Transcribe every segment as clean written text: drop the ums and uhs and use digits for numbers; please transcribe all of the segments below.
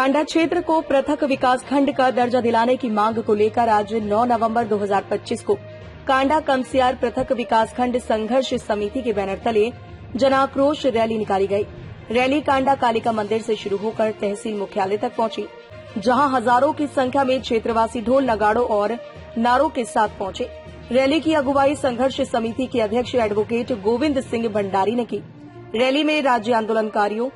कांडा क्षेत्र को पृथक विकास खंड का दर्जा दिलाने की मांग को लेकर आज 9 नवंबर 2025 को कांडा कमसियार पृथक विकास खंड संघर्ष समिति के बैनर तले जनाक्रोश रैली निकाली गई। रैली कांडा कालिका मंदिर से शुरू होकर तहसील मुख्यालय तक पहुंची, जहां हजारों की संख्या में क्षेत्रवासी ढोल नगाड़ों और नारों के साथ पहुंचे। रैली की अगुवाई संघर्ष समिति के अध्यक्ष एडवोकेट गोविंद सिंह भंडारी ने की। रैली में राज्य आंदोलनकारियों,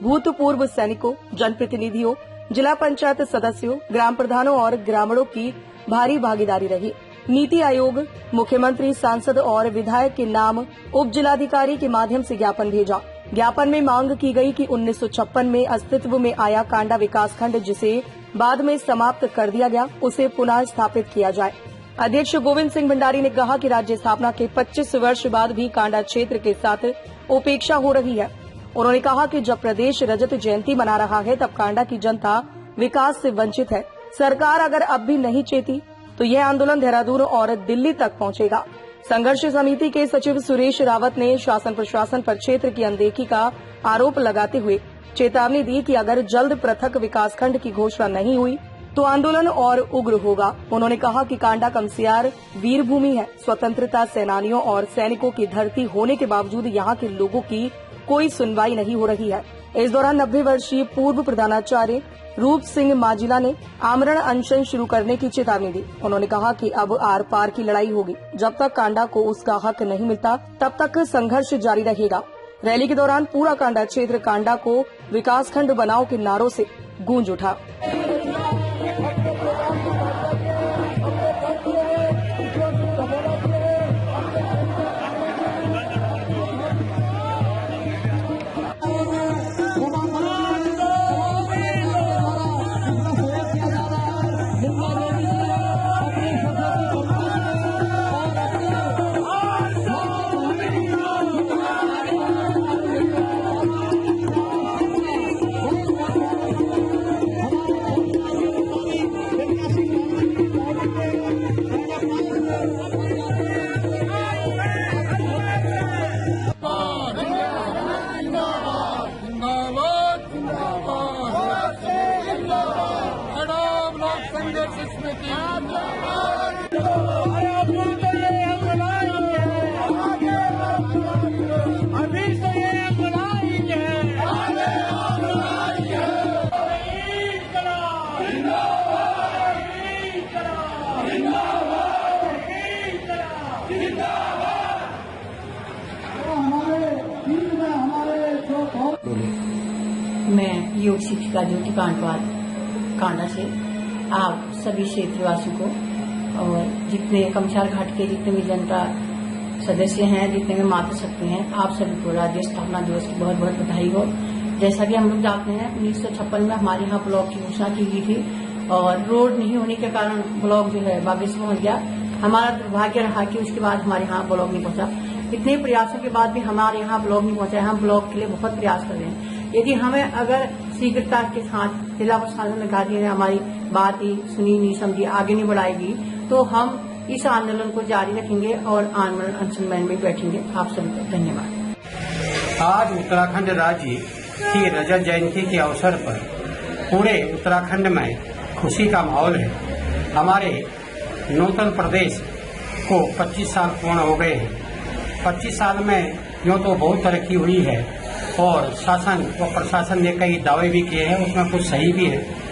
भूतपूर्व सैनिकों, जनप्रतिनिधियों, जिला पंचायत सदस्यों, ग्राम प्रधानों और ग्रामीणों की भारी भागीदारी रही। नीति आयोग, मुख्यमंत्री, सांसद और विधायक के नाम उप जिलाधिकारी के माध्यम से ज्ञापन भेजा। ज्ञापन में मांग की गई कि 1956 में अस्तित्व में आया कांडा विकासखंड, जिसे बाद में समाप्त कर दिया गया, उसे पुनः स्थापित किया जाए। अध्यक्ष गोविंद सिंह भंडारी ने कहा कि राज्य स्थापना के 25 वर्ष बाद भी कांडा क्षेत्र के साथ उपेक्षा हो रही है। उन्होंने कहा कि जब प्रदेश रजत जयंती मना रहा है, तब कांडा की जनता विकास से वंचित है। सरकार अगर अब भी नहीं चेती तो यह आंदोलन देहरादून और दिल्ली तक पहुंचेगा। संघर्ष समिति के सचिव सुरेश रावत ने शासन प्रशासन पर क्षेत्र की अनदेखी का आरोप लगाते हुए चेतावनी दी कि अगर जल्द पृथक विकासखंड की घोषणा नहीं हुई तो आंदोलन और उग्र होगा। उन्होंने कहा कि कांडा कमसियार वीर भूमि है। स्वतंत्रता सेनानियों और सैनिकों की धरती होने के बावजूद यहाँ के लोगों की कोई सुनवाई नहीं हो रही है। इस दौरान 90 वर्षीय पूर्व प्रधानाचार्य रूप सिंह माजिला ने आमरण अनशन शुरू करने की चेतावनी दी। उन्होंने कहा कि अब आर पार की लड़ाई होगी। जब तक कांडा को उसका हक नहीं मिलता, तब तक संघर्ष जारी रहेगा। रैली के दौरान पूरा कांडा क्षेत्र कांडा को विकासखंड बनाओ के नारों से गूंज उठा। मैं योग शिक्षिका ज्योति कांडवाल कांडा से आप सभी क्षेत्रवासियों को और जितने कमसियार घाट के जितने भी जनता सदस्य हैं, जितने भी मातृशक्ति हैं, आप सभी को राज्य स्थापना दिवस की बहुत बहुत बधाई हो। जैसा कि हम लोग जानते हैं, 1956 में हमारे यहाँ ब्लॉक की घोषणा की गई थी और रोड नहीं होने के कारण ब्लॉक जो है बागेश्वर पहुंच गया। हमारा दुर्भाग्य रहा कि उसके बाद हमारे यहाँ ब्लॉक नहीं पहुंचा। इतने प्रयासों के बाद भी हमारे यहाँ ब्लॉक नहीं पहुंचा। हम ब्लॉक के लिए बहुत प्रयास कर रहे हैं। यदि हमें अगर शीघ्रता के साथ जिला प्रशासन अधिकारी ने हमारी बात ही सुनी, नहीं समझी, आगे नहीं बढ़ाएगी, तो हम इस आंदोलन को जारी रखेंगे और आमरण अनशन में बैठेंगे। आप सभी को धन्यवाद। आज उत्तराखंड राज्य की रजत जयंती के अवसर पर पूरे उत्तराखंड में खुशी का माहौल है। हमारे नूतन प्रदेश को 25 साल पूर्ण हो गए हैं। 25 साल में यूँ तो बहुत तरक्की हुई है और शासन व प्रशासन ने कई दावे भी किए हैं, उसमें कुछ सही भी है।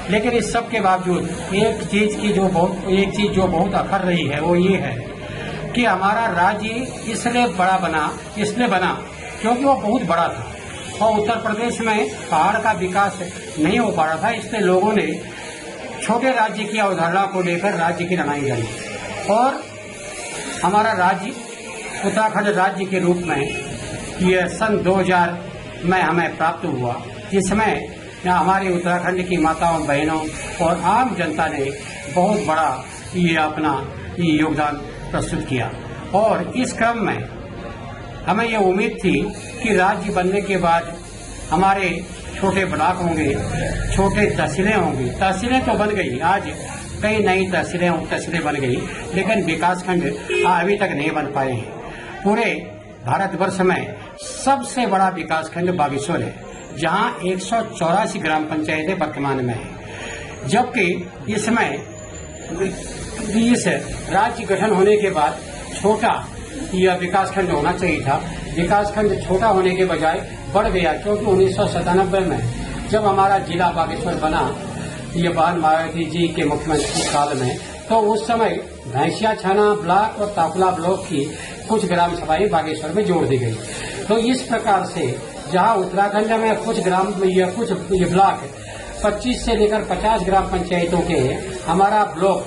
लेकिन इस सब के बावजूद एक चीज जो बहुत अखर रही है, वो ये है कि हमारा राज्य इसलिए बना क्योंकि वो बहुत बड़ा था और उत्तर प्रदेश में पहाड़ का विकास नहीं हो पा रहा था। इसलिए लोगों ने छोटे राज्य की अवधारणा को लेकर राज्य की लड़ाई लड़ी और हमारा राज्य उत्तराखंड राज्य के रूप में यह सन 2000 में हमें प्राप्त हुआ, जिसमें हमारे उत्तराखंड की माताओं, बहनों और आम जनता ने बहुत बड़ा ये अपना योगदान प्रस्तुत किया। और इस क्रम में हमें ये उम्मीद थी कि राज्य बनने के बाद हमारे छोटे ब्लॉक होंगे, छोटे तहसीलें होंगी। तहसीलें तो बन गई, आज कई नई तहसीलें बन गई, लेकिन विकासखंड अभी तक नहीं बन पाए हैं। पूरे भारतवर्ष में सबसे बड़ा विकासखंड बागेश्वर है। जहां 184 ग्राम पंचायतें वर्तमान में है, जबकि इसमें इस राज्य गठन होने के बाद छोटा यह विकासखंड होना चाहिए था। विकासखंड छोटा होने के बजाय बढ़ गया, क्योंकि 1997 में जब हमारा जिला बागेश्वर बना, ये बहन मायावती जी के मुख्यमंत्री काल में, तो उस समय भैंसिया छाना ब्लॉक और ताकुला ब्लॉक की कुछ ग्राम सभाएं बागेश्वर में जोड़ दी गई। तो इस प्रकार से जहां उत्तराखंड में कुछ ब्लॉक 25 से लेकर 50 ग्राम पंचायतों के, हमारा ब्लॉक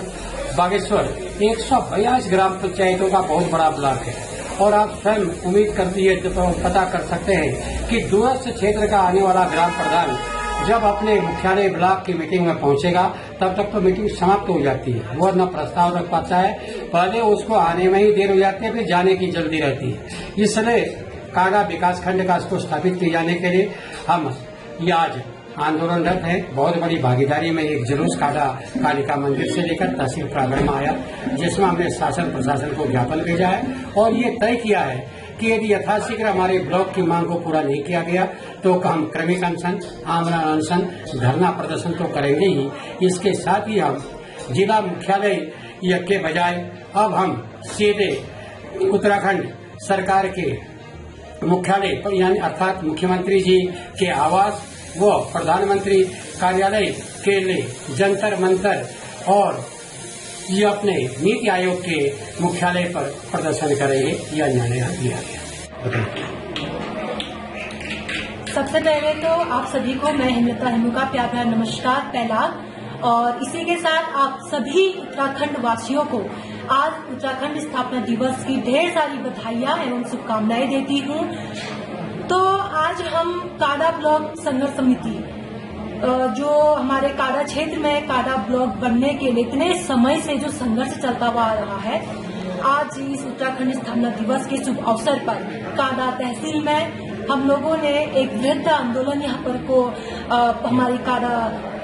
बागेश्वर 142 ग्राम पंचायतों का बहुत बड़ा ब्लॉक है। और आप स्वयं उम्मीद करती है तो पता कर सकते हैं कि दूरस्थ क्षेत्र का आने वाला ग्राम प्रधान जब अपने मुख्यालय ब्लॉक की मीटिंग में पहुंचेगा, तब तक तो मीटिंग समाप्त हो जाती है। वो न प्रस्ताव रख पाता है, पहले उसको आने में ही देर हो जाती है, फिर जाने की जल्दी रहती है। इसलिए कांडा विकासखंड का इसको स्थापित किए जाने के लिए हम ये आज आंदोलनरत है। बहुत बड़ी भागीदारी में एक जुलूस कांडा कालिका मंदिर से लेकर तहसील प्रांगण में आया, जिसमें हमने शासन प्रशासन को ज्ञापन भेजा है और ये तय किया है कि यदि यथाशीघ्र हमारे ब्लॉक की मांग को पूरा नहीं किया गया तो हम क्रमिक अनशन, आमरण अनशन, धरना प्रदर्शन तो करेंगे ही। इसके साथ ही हम जिला मुख्यालय के बजाय अब हम सीधे उत्तराखंड सरकार के मुख्यालय यानी अर्थात मुख्यमंत्री जी के आवास व प्रधानमंत्री कार्यालय के लिए जंतर मंतर और ये अपने नीति आयोग के मुख्यालय पर प्रदर्शन करेंगे, यह निर्णय लिया गया। सबसे पहले तो आप सभी को मैं हेमलता हेमू का प्यार भरा नमस्कार पहला, और इसी के साथ आप सभी उत्तराखंड वासियों को आज उत्तराखंड स्थापना दिवस की ढेर सारी बधाइयां एवं शुभकामनाएं देती हूं। तो आज हम कांडा ब्लॉक संघर्ष समिति जो हमारे कांडा क्षेत्र में कांडा ब्लॉक बनने के लिए इतने समय से जो संघर्ष चलता हुआ आ रहा है, आज इस उत्तराखंड स्थापना दिवस के शुभ अवसर पर कांडा तहसील में हम लोगों ने एक वृहद आंदोलन यहाँ पर हमारी कांडा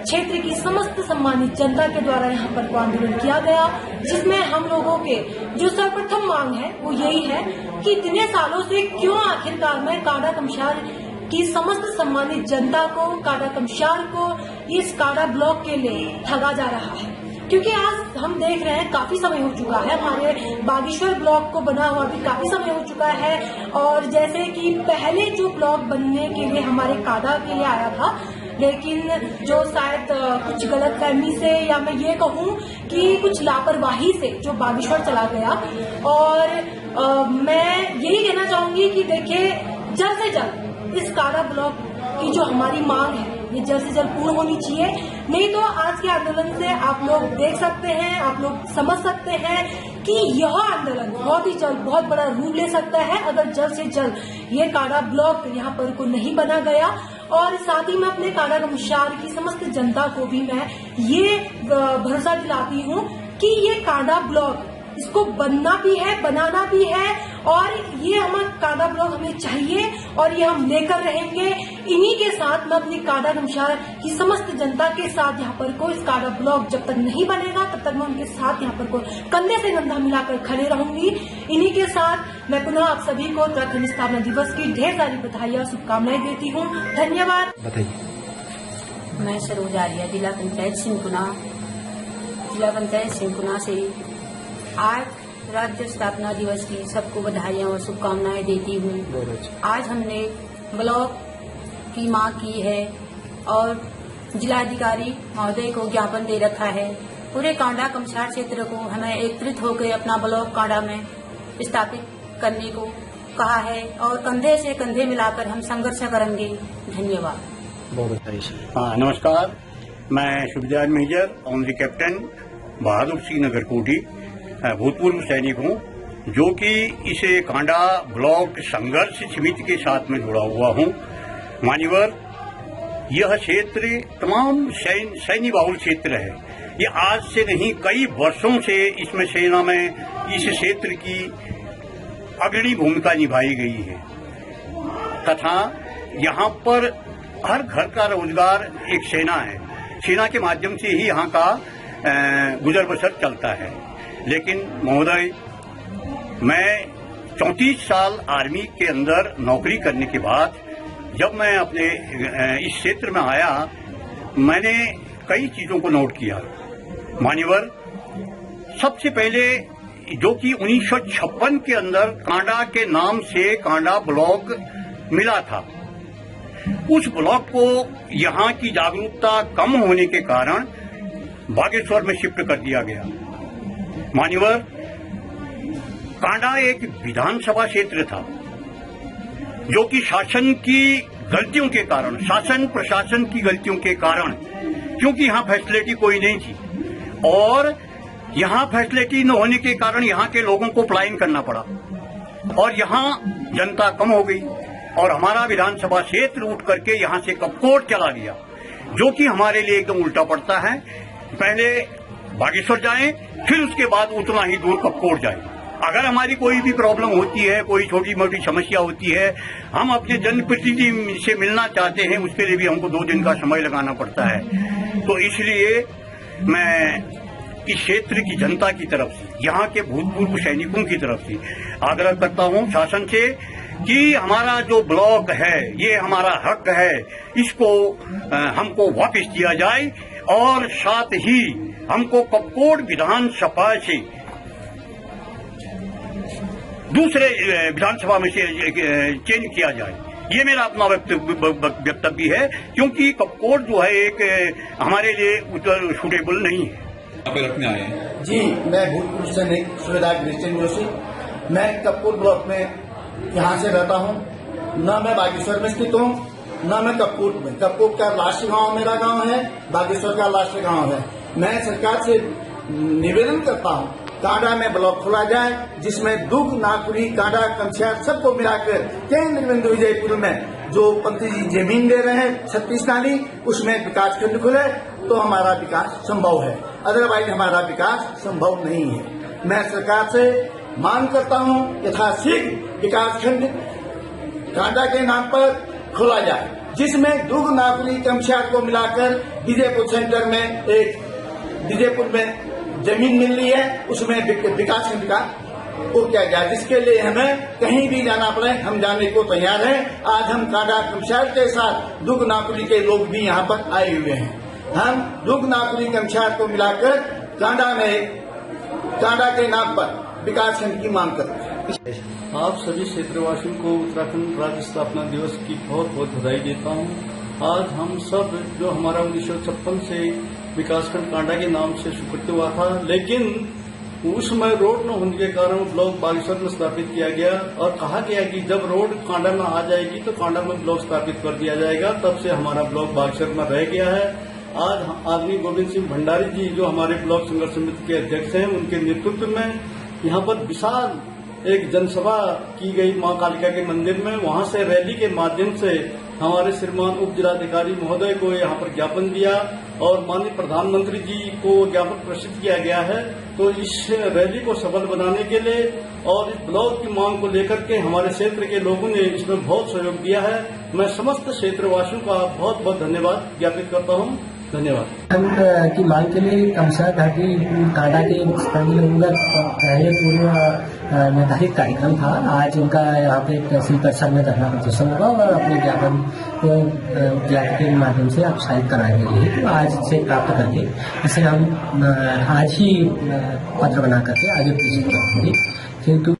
क्षेत्र की समस्त सम्मानित जनता के द्वारा यहाँ पर को आंदोलन किया गया, जिसमें हम लोगों के जो सर्वप्रथम मांग है वो यही है कि इतने सालों से क्यों आखिरकार में कांडा कमशार की समस्त सम्मानित जनता को, कांडा कमशार को इस कांडा ब्लॉक के लिए ठगा जा रहा है। क्योंकि आज हम देख रहे हैं काफी समय हो चुका है, हमारे बागेश्वर ब्लॉक को बना हुआ भी काफी समय हो चुका है, और जैसे कि पहले जो ब्लॉक बनने के लिए हमारे कांडा के लिए आया था, लेकिन जो शायद कुछ गलतफहमी से या मैं ये कहूँ कि कुछ लापरवाही से जो बागेश्वर चला गया। और मैं यही कहना चाहूंगी कि देखिए, जल्द से जल्द इस कांडा ब्लॉक की जो हमारी मांग है ये जल्द से जल्द पूर्ण होनी चाहिए, नहीं तो आज के आंदोलन से आप लोग देख सकते हैं, आप लोग समझ सकते हैं कि यह आंदोलन बहुत ही जल्द बहुत बड़ा रूप ले सकता है अगर जल्द से जल्द ये कांडा ब्लॉक यहाँ पर को नहीं बना गया। और साथ ही मैं अपने कांडा कमशार की समस्त जनता को भी मैं ये भरोसा दिलाती हूँ कि ये कांडा ब्लॉक इसको बनना भी है, बनाना भी है, और ये हमारा कांडा ब्लॉक हमें चाहिए और ये हम लेकर रहेंगे। इन्हीं के साथ मैं अपनी कांडा कमशार की समस्त जनता के साथ यहाँ पर को इस कांडा ब्लॉक जब तक नहीं बनेगा तब तक मैं उनके साथ यहाँ पर को कंधे से कंधा मिलाकर खड़े रहूंगी। इन्हीं के साथ मैं पुनः आप सभी को उत्तराखंड स्थापना दिवस की ढेर सारी बधाइयाँ शुभकामनाएं देती हूँ। धन्यवाद। बताइए। मैं सरोज आर्या, जिला पंचायत सिंकुना से आज राज्य स्थापना दिवस की सबको बधाइयाँ और शुभकामनाएं देती हूँ। आज हमने ब्लॉक की मांग की है और जिलाधिकारी महोदय को ज्ञापन दे रखा है। पूरे कांडा कमशार क्षेत्र को हमें एकत्रित होकर अपना ब्लॉक कांडा में स्थापित करने को कहा है और कंधे से कंधे मिलाकर हम संघर्ष करेंगे। धन्यवाद। नमस्कार, मैं सुबेदार major honorary captain Bahadur Singh Nagar कोटी भूतपूर्व सैनिक हूँ, जो कि इस कांडा ब्लॉक संघर्ष समिति के साथ में जुड़ा हुआ हूँ। मान्यवर, यह क्षेत्र तमाम सैन्य बाहुल क्षेत्र है। ये आज से नहीं, कई वर्षों से इसमें सेना में इस क्षेत्र की अग्रणी भूमिका निभाई गई है तथा यहाँ पर हर घर का रोजगार एक सेना है। सेना के माध्यम से ही यहाँ का गुजर बसर चलता है। लेकिन महोदय, मैं 34 साल आर्मी के अंदर नौकरी करने के बाद जब मैं अपने इस क्षेत्र में आया, मैंने कई चीजों को नोट किया। मान्यवर, सबसे पहले जो कि 1956 के अंदर कांडा के नाम से कांडा ब्लॉक मिला था, उस ब्लॉक को यहाँ की जागरूकता कम होने के कारण बागेश्वर में शिफ्ट कर दिया गया। मान्यवर, कांडा एक विधानसभा क्षेत्र था जो कि शासन की गलतियों के कारण, शासन प्रशासन की गलतियों के कारण, क्योंकि यहाँ फैसिलिटी कोई नहीं थी और यहाँ फैसिलिटी न होने के कारण यहाँ के लोगों को पलायन करना पड़ा और यहाँ जनता कम हो गई और हमारा विधानसभा क्षेत्र उठ करके यहाँ से कपकोट चला गया, जो कि हमारे लिए एकदम उल्टा पड़ता है। पहले बागेश्वर जाएं, फिर उसके बाद उतना ही दूर कपकोट जाएं। अगर हमारी कोई भी प्रॉब्लम होती है, कोई छोटी मोटी समस्या होती है, हम अपने जनप्रतिनिधि से मिलना चाहते हैं, उसके लिए भी हमको 2 दिन का समय लगाना पड़ता है। तो इसलिए मैं इस क्षेत्र की जनता की तरफ से, यहाँ के भूतपूर्व सैनिकों की तरफ से आग्रह करता हूँ शासन से कि हमारा जो ब्लॉक है, ये हमारा हक है, इसको हमको वापस दिया जाए और साथ ही हमको कपकोट विधानसभा से दूसरे विधानसभा में से चेंज किया जाए। ये मेरा अपना वक्तव्य है, क्योंकि कपकोट जो है एक हमारे लिए सूटेबल नहीं है। रखने आए हैं जी, मैं भूतपूर्व सैनिक सूबेदार क्रिश्चियन जोशी, मैं कपकोट ब्लॉक में यहाँ से रहता हूँ। न मैं बागेश्वर में स्थित हूँ, न मैं कपकोट में। कपकोट का लास्ट गांव मेरा गांव है, बागेश्वर का लास्ट गांव है। मैं सरकार से निवेदन करता हूँ, कांडा में ब्लॉक खोला जाए, जिसमें दुग, नाकुरी, कांडा, कमसियार सबको मिलाकर केंद्र बिंदु विजयपुर में जो पंथी जी जमीन दे रहे हैं 36 नाली, उसमें विकास खंड खुले तो हमारा विकास संभव है, अदरवाइज हमारा विकास संभव नहीं है। मैं सरकार से मांग करता हूं यथाशीघ्र विकास खंड कांडा के नाम पर खोला जाए, जिसमें दुग, नाकुरी, कमसियार को मिलाकर विजयपुर सेंटर में विजयपुर में जमीन मिल रही है, उसमें विकास खंड का वो किया जाए, जिसके लिए हमें कहीं भी जाना पड़े हम जाने को तैयार हैं। आज हम कांडा कमसियार के साथ दुग, नाकुरी के लोग भी यहाँ पर आए हुए हैं। हम दुग, नाकुरी, कमसियार को मिलाकर कांडा के नाम पर विकास खंड की मांग करते हैं। आप सभी क्षेत्रवासियों को उत्तराखंड राज्य स्थापना दिवस की बहुत बहुत बधाई देता हूँ। आज हम सब जो हमारा 1956 से विकासखंड कांडा के नाम से स्वीकृत हुआ था, लेकिन उस समय रोड न होने के कारण ब्लॉक बागेश्वर में स्थापित किया गया और कहा गया कि जब रोड कांडा में आ जाएगी तो कांडा में ब्लॉक स्थापित कर दिया जाएगा। तब से हमारा ब्लॉक बागेश्वर में रह गया है। आज आदमी गोविंद सिंह भंडारी जी जो हमारे ब्लॉक संघर्ष समिति के अध्यक्ष हैं, उनके नेतृत्व में यहाँ पर विशाल एक जनसभा की गई मां कालिका के मंदिर में। वहां से रैली के माध्यम से हमारे श्रीमान उप जिलाधिकारी महोदय को यहाँ पर ज्ञापन दिया और माननीय प्रधानमंत्री जी को ज्ञापन प्रेषित किया गया है। तो इस रैली को सफल बनाने के लिए और इस ब्लॉक की मांग को लेकर के हमारे क्षेत्र के लोगों ने इसमें बहुत सहयोग दिया है। मैं समस्त क्षेत्रवासियों का बहुत बहुत धन्यवाद ज्ञापित करता हूँ। धन्यवाद। की मांग के लिए कमसियार घाटी कांडा के स्थानीय लोगों का पहले पूर्व निर्धारित कार्यक्रम था। आज उनका यहाँ पे तहसील परिसर में धरना प्रदर्शन होगा और अपने ज्ञापन को के माध्यम से अपसारित कराने के लिए तो आज से प्राप्त करके इसे हम आज ही पत्र बना करके आगे प्रेषित करेंगे।